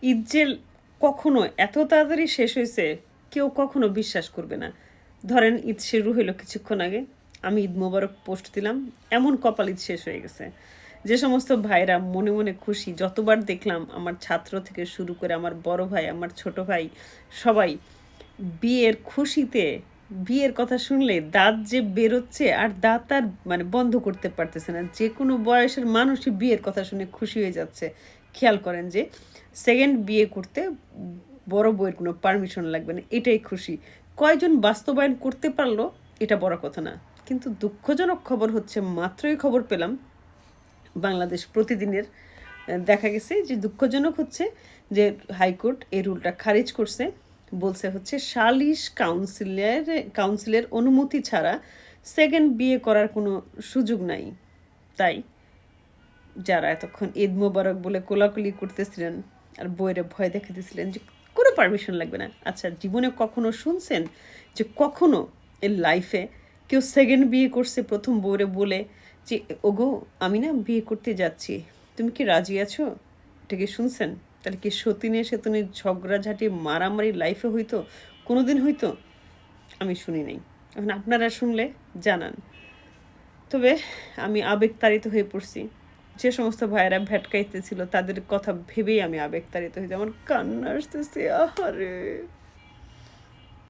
ঈদ যে কখনো এত তাড়াতাড়ি শেষ হয়েছে কেউ কখনো বিশ্বাস করবে না। ধরেন ঈদ শুরু হইলো কিছুক্ষণ আগে, আমি ঈদ মোবারক পোস্ট দিলাম, এমন কপাল ঈদ শেষ হয়ে গেছে। যে সমস্ত ভাইরা মনে মনে খুশি, যতবার দেখলাম আমার ছাত্র থেকে শুরু করে আমার বড় ভাই, আমার ছোট ভাই, সবাই বিয়ের খুশিতে, বিয়ের কথা শুনলে দাঁত যে বেরোচ্ছে আর দাঁত আর মানে বন্ধ করতে পারতেছে না। যে কোনো বয়সের মানুষই বিয়ের কথা শুনে খুশি হয়ে যাচ্ছে। খেয়াল করেন যে সেকেন্ড বিয়ে করতে বড় বউয়ের কোনো পারমিশন লাগবে না, এটাই খুশি। কয়জন বাস্তবায়ন করতে পারলো এটা বড় কথা না। কিন্তু দুঃখজনক খবর হচ্ছে, মাত্রই খবর পেলাম বাংলাদেশ প্রতিদিনের, দেখা গেছে যে দুঃখজনক হচ্ছে যে হাইকোর্ট এই রুলটা খারিজ করছে। বলছে হচ্ছে সালিশ কাউন্সিলের অনুমতি ছাড়া সেকেন্ড বিয়ে করার কোনো সুযোগ নাই। তাই যারা এতক্ষণ ঈদ মোবারক বলে কোলাকুলি করতেছিলেন আর বইয়ের ভয় দেখাতেছিলেন যে কোনো পারমিশন লাগবে না, আচ্ছা জীবনে কখনো শুনছেন যে কখনো এর লাইফে কেউ সেকেন্ড বিয়ে করছে প্রথম বউরে বলে যে ওগো আমি না বিয়ে করতে যাচ্ছি, তুমি কি রাজি আছো? এটা কি শুনছেন? তাহলে কি সতীনে সেতনের ঝগড়াঝাটি মারামারি লাইফে হইতো? কোনো দিন হইতো? আমি শুনি নাই। এখন আপনারা শুনলে জানান। তবে আমি আবেগতাড়িত হয়ে পড়ছি। যে সমস্ত ভাইয়েরা ভ্যাটকাইতেছিল তাদের কথা ভেবেই আমি আবেগতাড়িত হয়ে, যেমন কান্না আসতেছে, আহারে।